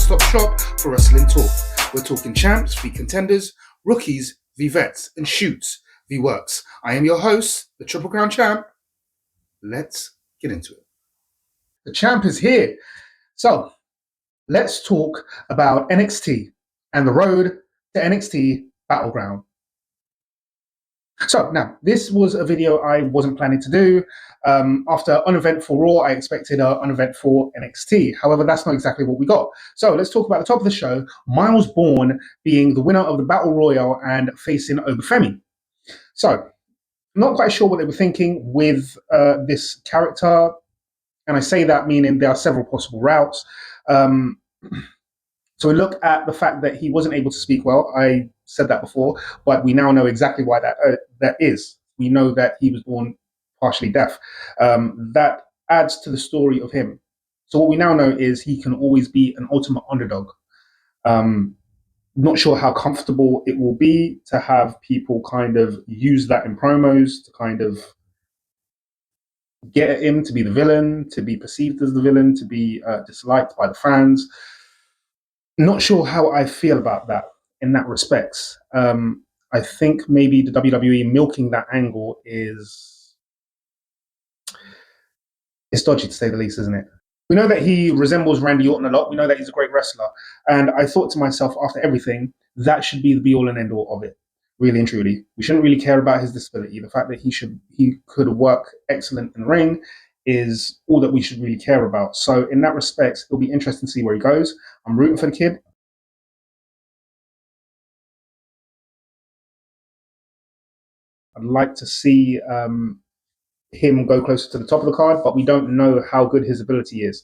one-stop shop for wrestling talk. We're talking champs v contenders, rookies v vets, and shoots v works. I am your host, the Triple Crown Champ. Let's get into it. The champ is here. So let's talk about NXT and the road to NXT Battleground. So now, this was a video I wasn't planning to do. After uneventful Raw, I expected an uneventful NXT. However, that's not exactly what we got. So let's talk about the top of the show, Miles Bourne being the winner of the Battle Royal and facing Obafemi. So, not quite sure what they were thinking with this character. And I say that meaning there are several possible routes. So we look at the fact that he wasn't able to speak well. I said that before, but we now know exactly why that is. We know that he was born partially deaf. That adds to the story of him. So what we now know is he can always be an ultimate underdog. Not sure how comfortable it will be to have people kind of use that in promos to kind of get him to be the villain, to be perceived as the villain, to be disliked by the fans. Not sure how I feel about that in that respect. I think maybe the WWE milking that angle is dodgy, to say the least, isn't it? We know that he resembles Randy Orton a lot. We know that he's a great wrestler. And I thought to myself, after everything, that should be the be-all and end-all of it, really and truly. We shouldn't really care about his disability. The fact that he could work excellent in the ring is all that we should really care about. So in that respect, it'll be interesting to see where he goes. I'm rooting for the kid. I'd like to see him go closer to the top of the card, but we don't know how good his ability is.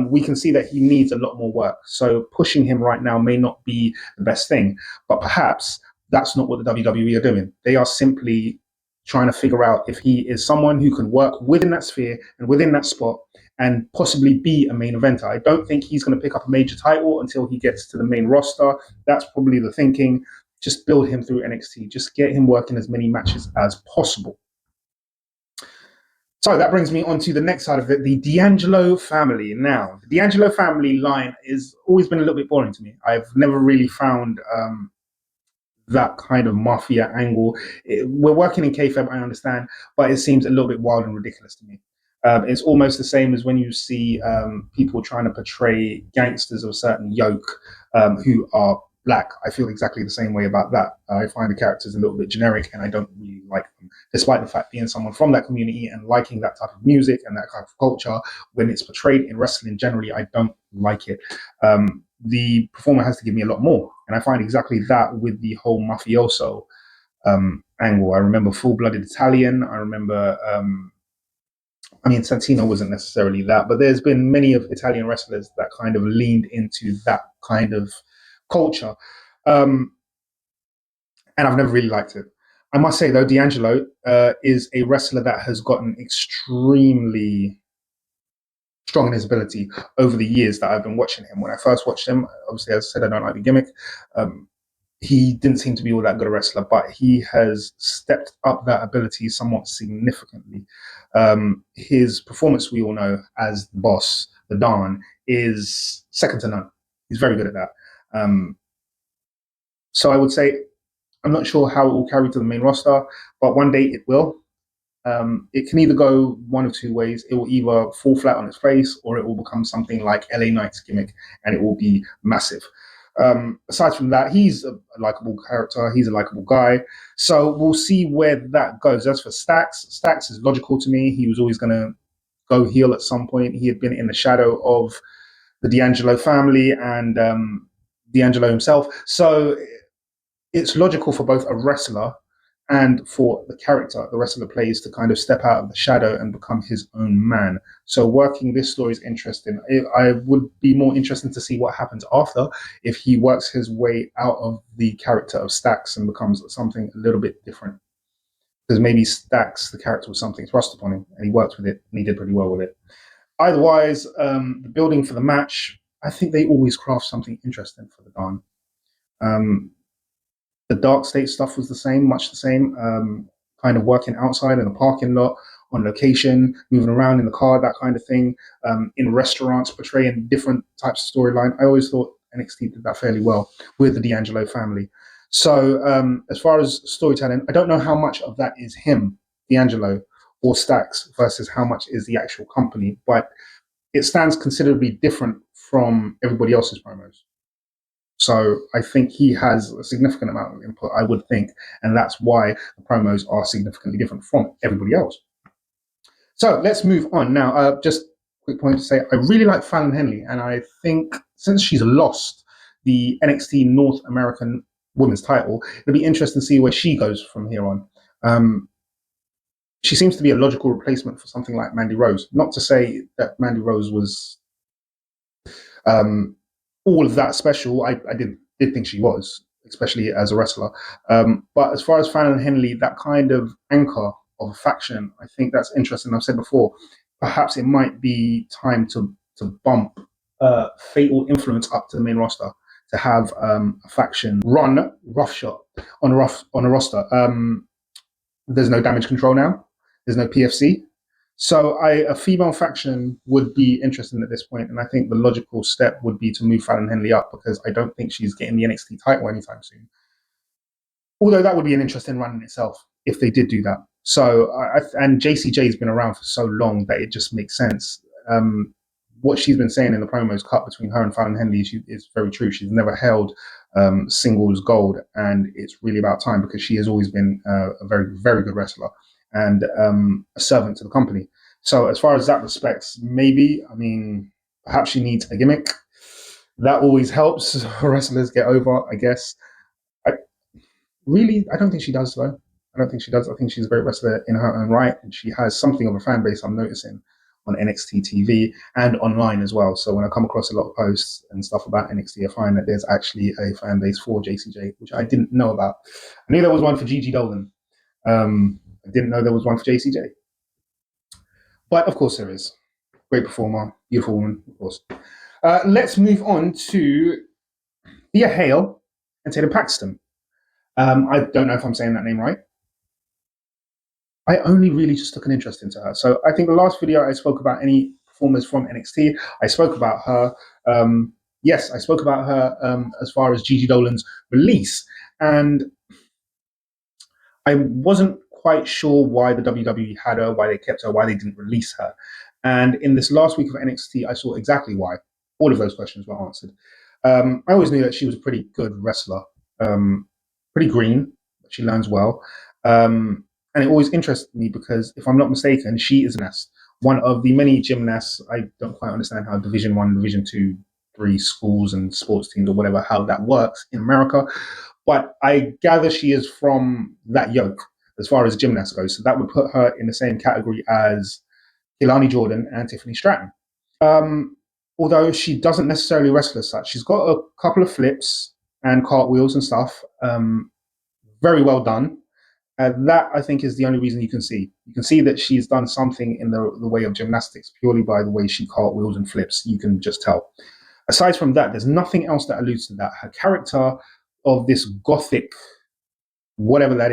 We can see that he needs a lot more work. So pushing him right now may not be the best thing, but perhaps that's not what the WWE are doing. They are simply trying to figure out if he is someone who can work within that sphere and within that spot and possibly be a main eventer. I don't think he's going to pick up a major title until he gets to the main roster. That's probably the thinking. Just build him through NXT. Just get him working as many matches as possible. So that brings me on to the next side of it, the D'Angelo family. Now, the D'Angelo family line has always been a little bit boring to me. I've never really found that kind of mafia angle. We're working in kayfabe, I understand, but it seems a little bit wild and ridiculous to me. It's almost the same as when you see people trying to portray gangsters of a certain yoke who are black. I feel exactly the same way about that. I find the characters a little bit generic and I don't really like them, despite the fact being someone from that community and liking that type of music and that type of culture. When it's portrayed in wrestling generally, I don't like it. The performer has to give me a lot more. And I find exactly that with the whole mafioso angle. I remember Full-Blooded Italian. I remember, Santino wasn't necessarily that, but there's been many of Italian wrestlers that kind of leaned into that kind of culture. And I've never really liked it. I must say, though, D'Angelo is a wrestler that has gotten extremely strong in his ability over the years that I've been watching him. When I first watched him, obviously, as I said, I don't like the gimmick. He didn't seem to be all that good a wrestler, but he has stepped up that ability somewhat significantly. His performance, we all know, as the boss, the Don, is second to none. He's very good at that. So I would say, I'm not sure how it will carry to the main roster, but one day it will. It can either go one of two ways. It will either fall flat on its face or it will become something like LA Knight's gimmick and it will be massive. Aside from that, he's a likable character. He's a likable guy. So we'll see where that goes. As for Stacks is logical to me. He was always going to go heel at some point. He had been in the shadow of the D'Angelo family and D'Angelo himself. So it's logical for both a wrestler and for the character the wrestler plays to kind of step out of the shadow and become his own man. So working this story is interesting. I would be more interested to see what happens after if he works his way out of the character of Stacks and becomes something a little bit different. Because maybe Stacks, the character, was something thrust upon him and he worked with it and he did pretty well with it. Otherwise, the building for the match, I think they always craft something interesting for the Don. The Dark State stuff was the same, much the same, kind of working outside in a parking lot on location, moving around in the car, that kind of thing, in restaurants, portraying different types of storyline. I always thought NXT did that fairly well with the D'Angelo family. So as far as storytelling, I don't know how much of that is him, D'Angelo, or Stacks versus how much is the actual company, but it stands considerably different from everybody else's promos. So I think he has a significant amount of input, I would think, and that's why the promos are significantly different from everybody else. So let's move on now. Just quick point to say, I really like Fallon Henley, and I think since she's lost the NXT North American Women's title, it'll be interesting to see where she goes from here on. She seems to be a logical replacement for something like Mandy Rose. Not to say that Mandy Rose was all of that special. I did think she was, especially as a wrestler. But as far as Fallon Henley, that kind of anchor of a faction, I think that's interesting. I've said before, perhaps it might be time to bump Fatal Influence up to the main roster, to have a faction run roughshod on a roster. There's no Damage Control now. There's no PFC. So a female faction would be interesting at this point, and I think the logical step would be to move Fallon Henley up, because I don't think she's getting the NXT title anytime soon. Although that would be an interesting run in itself if they did do that. So and JCJ has been around for so long that it just makes sense. What she's been saying in the promos cut between her and Fallon Henley is very true. She's never held singles gold, and it's really about time, because she has always been a very, very good wrestler and a servant to the company. So as far as that respects, maybe, I mean, perhaps she needs a gimmick. That always helps wrestlers get over, I guess. I don't think she does, though. I don't think she does. I think she's a great wrestler in her own right, and she has something of a fan base, I'm noticing, on NXT TV and online as well. So when I come across a lot of posts and stuff about NXT, I find that there's actually a fan base for JCJ, which I didn't know about. I knew there was one for Gigi Dolan. I didn't know there was one for JCJ. But of course there is. Great performer, beautiful woman, of course. Let's move on to Thea Hale and Taylor Paxton. I don't know if I'm saying that name right. I only really just took an interest into her. So I think the last video I spoke about any performers from NXT, I spoke about her. Yes, I spoke about her as far as Gigi Dolan's release. And I wasn't quite sure why the WWE had her, why they kept her, why they didn't release her. And in this last week of NXT, I saw exactly why. All of those questions were answered. I always knew that she was a pretty good wrestler, pretty green, but she learns well. And it always interested me because, if I'm not mistaken, she is one of the many gymnasts. I don't quite understand how Division 1, Division 2, 3 schools and sports teams or whatever, how that works in America. But I gather she is from that yoke as far as gymnast goes. So that would put her in the same category as Hilani Jordan and Tiffany Stratton. Although she doesn't necessarily wrestle as such. She's got a couple of flips and cartwheels and stuff. Very well done. That, I think, is the only reason you can see. You can see that she's done something in the way of gymnastics purely by the way she cartwheels and flips. You can just tell. Aside from that, there's nothing else that alludes to that. Her character of this gothic, whatever that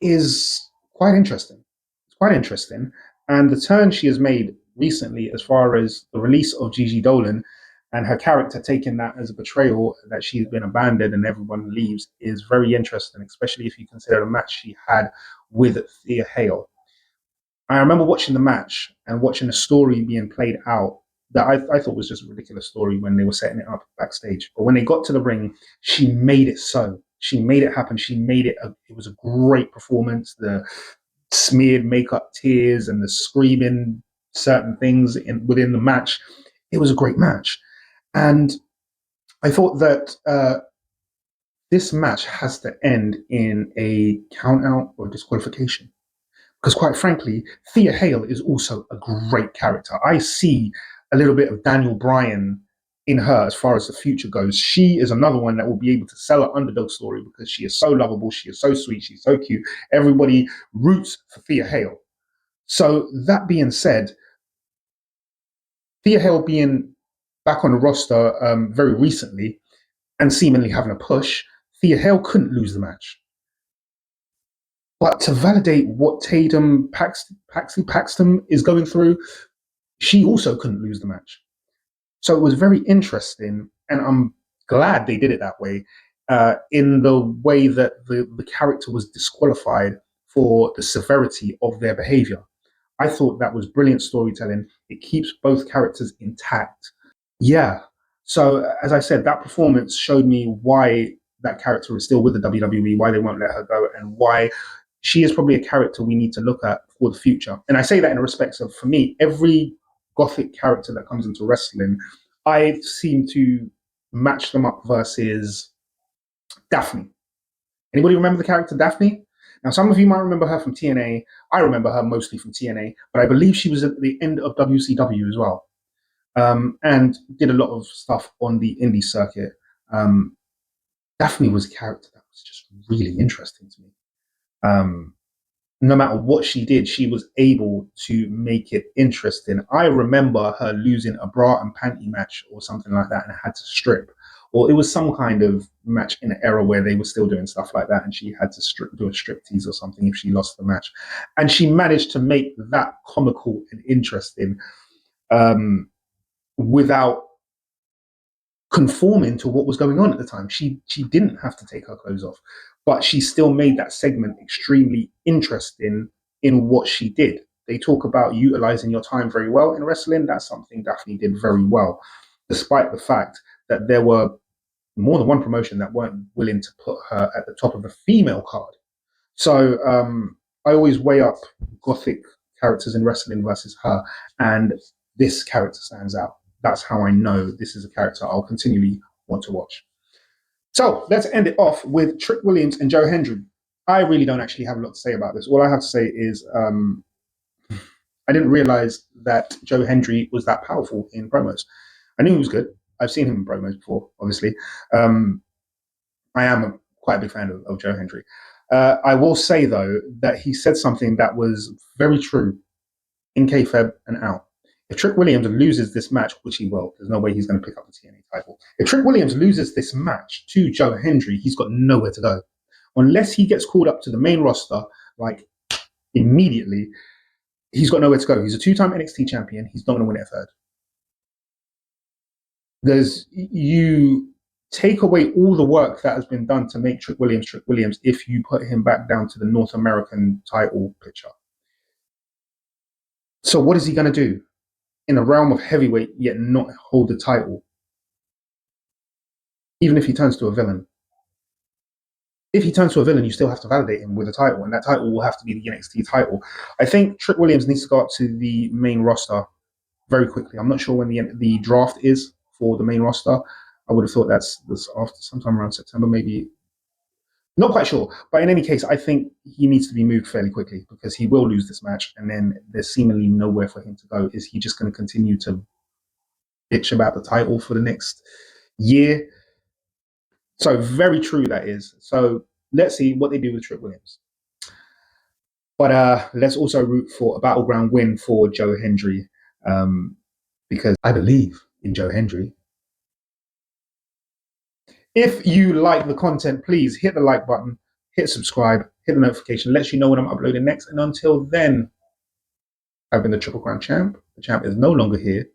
is quite interesting. It's quite interesting. And the turn she has made recently, as far as the release of Gigi Dolan and her character taking that as a betrayal, that she's been abandoned and everyone leaves, is very interesting, especially if you consider the match she had with Thea Hale. I remember watching the match and watching the story being played out, that I thought was just a ridiculous story when they were setting it up backstage. But when they got to the ring, she made it so. She made it happen. She made it. It was a great performance. The smeared makeup tears and the screaming certain things within the match. It was a great match. And I thought that this match has to end in a count out or disqualification. Because quite frankly, Thea Hale is also a great character. I see a little bit of Daniel Bryan in her as far as the future goes. She is another one that will be able to sell an underdog story because she is so lovable, she is so sweet, she's so cute. Everybody roots for Thea Hale. So that being said, Thea Hale being back on the roster very recently and seemingly having a push, Thea Hale couldn't lose the match. But to validate what Paxton is going through, she also couldn't lose the match. So it was very interesting, and I'm glad they did it that way, in the way that the character was disqualified for the severity of their behavior. I thought that was brilliant storytelling. It keeps both characters intact. Yeah. So as I said, that performance showed me why that character is still with the WWE, why they won't let her go, and why she is probably a character we need to look at for the future. And I say that in the respects of, for me, every gothic character that comes into wrestling, I seem to match them up versus Daphne. Anybody remember the character Daphne? Now, some of you might remember her from TNA. I remember her mostly from TNA, but I believe she was at the end of WCW as well, and did a lot of stuff on the indie circuit. Um, Daphne was a character that was just really interesting to me. Um, no matter what she did, she was able to make it interesting. I remember her losing a bra and panty match or something like that and had to strip. Or it was some kind of match in an era where they were still doing stuff like that and she had to do a strip tease or something if she lost the match. And she managed to make that comical and interesting, without conforming to what was going on at the time. She didn't have to take her clothes off, but she still made that segment extremely interesting in what she did. They talk about utilizing your time very well in wrestling. That's something Daphne did very well, despite the fact that there were more than one promotion that weren't willing to put her at the top of the female card. So I always weigh up gothic characters in wrestling versus her, and this character stands out. That's how I know this is a character I'll continually want to watch. So let's end it off with Trick Williams and Joe Hendry. I really don't actually have a lot to say about this. All I have to say is I didn't realize that Joe Hendry was that powerful in promos. I knew he was good. I've seen him in promos before, obviously. Um, I am quite a big fan of Joe Hendry. I will say, though, that he said something that was very true in kayfabe and out. If Trick Williams loses this match, which he will, there's no way he's going to pick up the TNA title. If Trick Williams loses this match to Joe Hendry, he's got nowhere to go. Unless he gets called up to the main roster, like immediately, he's got nowhere to go. He's a two-time NXT champion. He's not going to win it a third. You take away all the work that has been done to make Trick Williams if you put him back down to the North American title picture. So what is he going to do in a realm of heavyweight yet not hold the title? Even if he turns to a villain. If he turns to a villain, you still have to validate him with a title, and that title will have to be the NXT title. I think Trick Williams needs to go up to the main roster very quickly. I'm not sure when the draft is for the main roster. I would have thought that's after sometime around September, maybe. Not quite sure. But in any case, I think he needs to be moved fairly quickly because he will lose this match and then there's seemingly nowhere for him to go. Is he just going to continue to bitch about the title for the next year? So very true that is. So let's see what they do with Trick Williams. But let's also root for a battleground win for Joe Hendry, because I believe in Joe Hendry. If you like the content, please hit the like button, hit subscribe, hit the notification, lets you know when I'm uploading next. And until then, I've been the Triple Crown champ. The champ is no longer here.